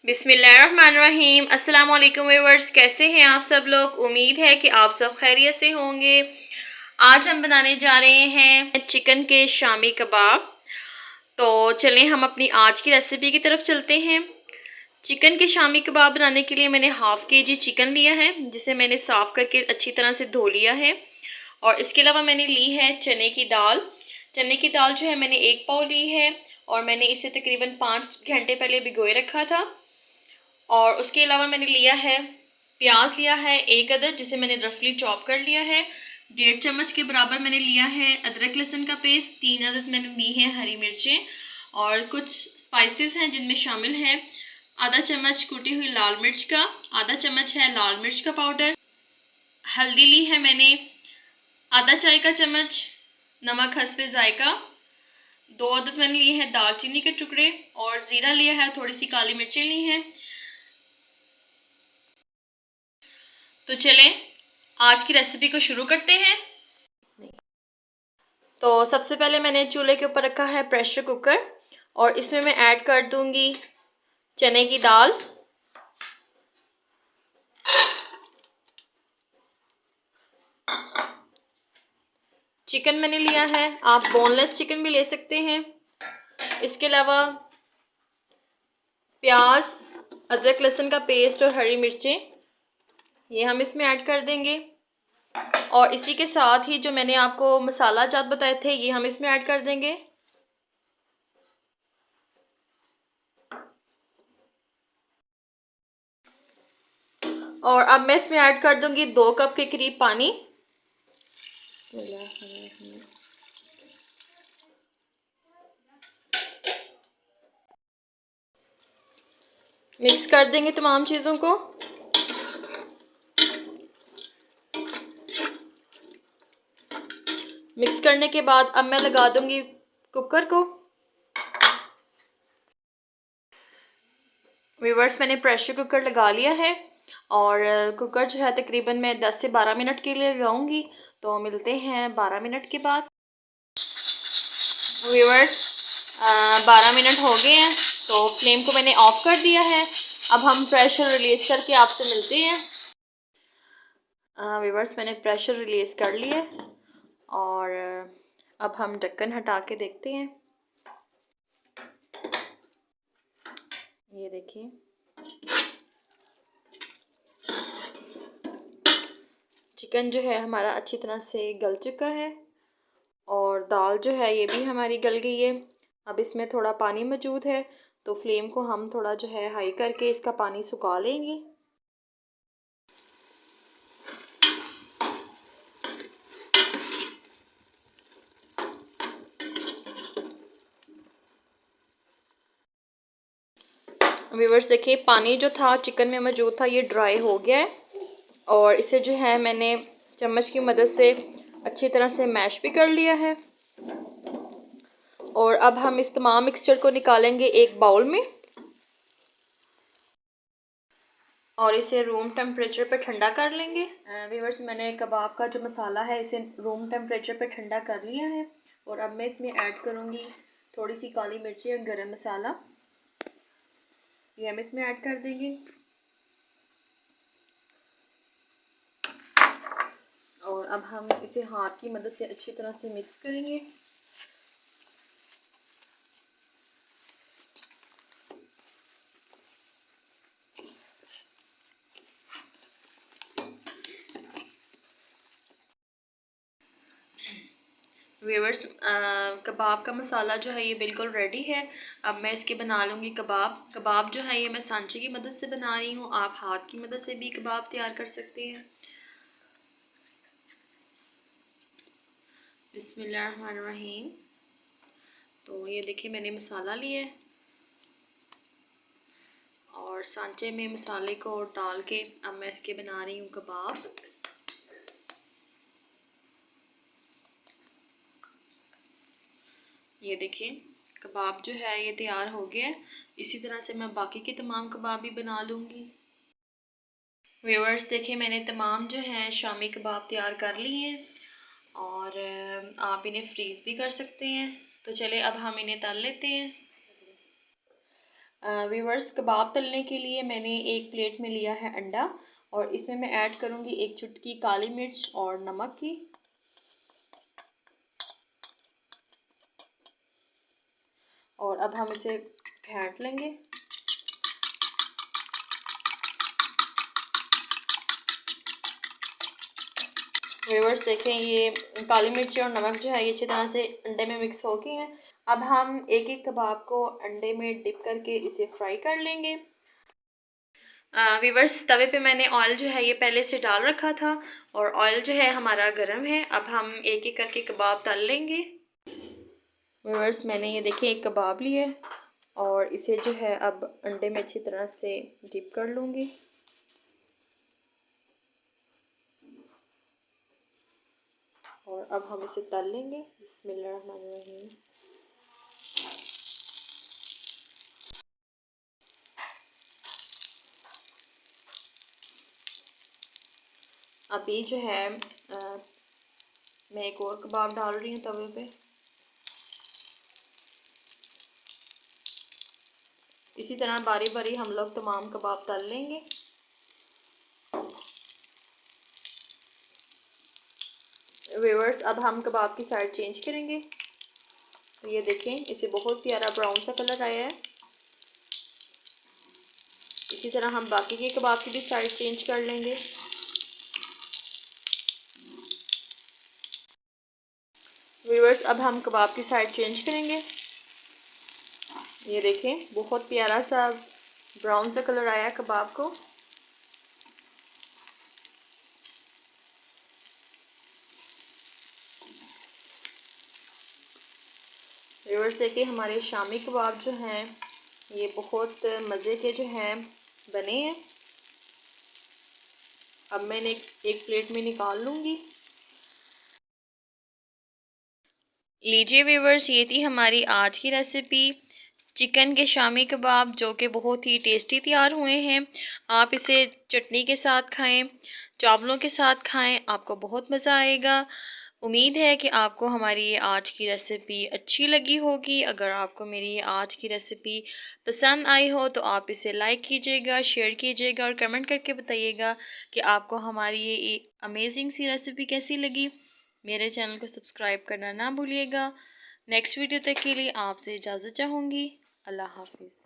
बिस्मिल्लाहिर्रहमानिर्रहीम। अस्सलाम वालेकुम व्यूअर्स, कैसे हैं आप सब लोग। उम्मीद है कि आप सब खैरियत से होंगे। आज हम बनाने जा रहे हैं चिकन के शामी कबाब। तो चलें हम अपनी आज की रेसिपी की तरफ चलते हैं। चिकन के शामी कबाब बनाने के लिए मैंने हाफ केजी चिकन लिया है, जिसे मैंने साफ़ करके अच्छी तरह से धो लिया है। और इसके अलावा मैंने ली है चने की दाल। चने की दाल जो है मैंने 1 पाव ली है और मैंने इसे तकरीबन 5 घंटे पहले भिगोए रखा था। और उसके अलावा मैंने लिया है प्याज, लिया है 1 अदद, जिसे मैंने रफली चॉप कर लिया है। 1.5 चम्मच के बराबर मैंने लिया है अदरक लहसुन का पेस्ट। 3 अदद मैंने ली है हरी मिर्चें। और कुछ स्पाइसेस हैं जिनमें शामिल है आधा चम्मच कुटी हुई लाल मिर्च का, आधा चम्मच है लाल मिर्च का पाउडर। हल्दी ली है मैंने आधा चाय का चम्मच, नमक हस्बे जायका। 2 अदद मैंने लिए हैं दालचीनी के टुकड़े और ज़ीरा लिया है, थोड़ी सी काली मिर्चें ली हैं। तो चलें आज की रेसिपी को शुरू करते हैं। तो सबसे पहले मैंने चूल्हे के ऊपर रखा है प्रेशर कुकर और इसमें मैं ऐड कर दूंगी चने की दाल। चिकन मैंने लिया है, आप बोनलेस चिकन भी ले सकते हैं। इसके अलावा प्याज, अदरक लहसुन का पेस्ट और हरी मिर्चें, ये हम इसमें ऐड कर देंगे। और इसी के साथ ही जो मैंने आपको मसाला जात बताए थे, ये हम इसमें ऐड कर देंगे। और अब मैं इसमें ऐड कर दूंगी 2 कप के करीब पानी। मिक्स कर देंगे तमाम चीज़ों को। मिक्स करने के बाद अब मैं लगा दूंगी कुकर को। व्यूअर्स, मैंने प्रेशर कुकर लगा लिया है और कुकर जो है तकरीबन मैं 10 से 12 मिनट के लिए लगाऊंगी। तो मिलते हैं 12 मिनट के बाद। व्यूअर्स, 12 मिनट हो गए हैं, तो फ्लेम को मैंने ऑफ कर दिया है। अब हम प्रेशर रिलीज़ करके आपसे मिलते हैं। व्यूअर्स, मैंने प्रेशर रिलीज़ कर लिया और अब हम ढक्कन हटा के देखते हैं। ये देखिए, चिकन जो है हमारा अच्छी तरह से गल चुका है और दाल जो है ये भी हमारी गल गई है। अब इसमें थोड़ा पानी मौजूद है, तो फ्लेम को हम थोड़ा जो है हाई करके इसका पानी सुखा लेंगे। व्यूअर्स, देखिए पानी जो था चिकन में मौजूद था ये ड्राई हो गया है और इसे जो है मैंने चम्मच की मदद से अच्छी तरह से मैश भी कर लिया है। और अब हम इस तमाम मिक्सचर को निकालेंगे एक बाउल में और इसे रूम टेम्परेचर पे ठंडा कर लेंगे। व्यूअर्स, मैंने कबाब का जो मसाला है इसे रूम टेम्परेचर पे ठंडा कर लिया है और अब मैं इसमें ऐड करूँगी थोड़ी सी काली मिर्ची और गरम मसाला। ये हम इसमें ऐड कर देंगे और अब हम इसे हाथ की मदद से अच्छी तरह से मिक्स करेंगे। व्यूअर्स, कबाब का मसाला जो है ये बिल्कुल रेडी है। अब मैं इसके बना लूँगी कबाब। कबाब जो है ये मैं सांचे की मदद से बना रही हूँ, आप हाथ की मदद से भी कबाब तैयार कर सकते हैं। बिस्मिल्लाहिर्रहमानिर्रहीम। तो ये देखिए मैंने मसाला लिया है और सांचे में मसाले को डाल के अब मैं इसके बना रही हूँ कबाब। ये देखिए कबाब जो है ये तैयार हो गया है। इसी तरह से मैं बाकी के तमाम कबाब भी बना लूँगी। व्यूअर्स, देखिए मैंने तमाम जो हैं शामी कबाब तैयार कर लिए हैं और आप इन्हें फ्रीज़ भी कर सकते हैं। तो चले अब हम इन्हें तल लेते हैं। व्यूअर्स, कबाब तलने के लिए मैंने एक प्लेट में लिया है अंडा और इसमें मैं ऐड करूँगी एक चुटकी काली मिर्च और नमक की। और अब हम इसे फेंट लेंगे। व्यूअर्स देखें, ये काली मिर्ची और नमक जो है ये अच्छी तरह से अंडे में मिक्स हो गए हैं। अब हम एक एक कबाब को अंडे में डिप करके इसे फ्राई कर लेंगे। व्यूअर्स, तवे पे मैंने ऑयल जो है ये पहले से डाल रखा था और ऑयल जो है हमारा गर्म है। अब हम एक एक करके कबाब तल लेंगे। व्यूअर्स, मैंने ये देखें एक कबाब लिया और इसे जो है अब अंडे में अच्छी तरह से डिप कर लूँगी। और अब हम इसे तल लेंगे। बिस्मिल्लाहिर्रहमानिर्रहीम। अभी जो है मैं एक और कबाब डाल रही हूँ तवे पे। इसी तरह बारी बारी हम लोग तमाम कबाब तल लेंगे। व्यूअर्स, अब हम कबाब की साइड चेंज करेंगे। तो ये देखें, इसे बहुत प्यारा ब्राउन सा कलर आया है। इसी तरह हम बाकी के कबाब की भी साइड चेंज कर लेंगे। व्यूअर्स, अब हम कबाब की साइड चेंज करेंगे। ये देखें, बहुत प्यारा सा ब्राउन सा कलर आया कबाब को। व्यूअर्स देखिए, हमारे शामी कबाब जो हैं ये बहुत मज़े के जो हैं बने हैं। अब मैंने एक प्लेट में निकाल लूँगी। लीजिए व्यूअर्स, ये थी हमारी आज की रेसिपी चिकन के शामी कबाब, जो कि बहुत ही टेस्टी तैयार हुए हैं। आप इसे चटनी के साथ खाएं, चावलों के साथ खाएं, आपको बहुत मज़ा आएगा। उम्मीद है कि आपको हमारी ये आज की रेसिपी अच्छी लगी होगी। अगर आपको मेरी ये आज की रेसिपी पसंद आई हो तो आप इसे लाइक कीजिएगा, शेयर कीजिएगा और कमेंट करके बताइएगा कि आपको हमारी ये अमेजिंग सी रेसिपी कैसी लगी। मेरे चैनल को सब्सक्राइब करना ना भूलिएगा। नेक्स्ट वीडियो तक के लिए आपसे इजाज़त चाहूँगी। अल्लाह हाफिज़।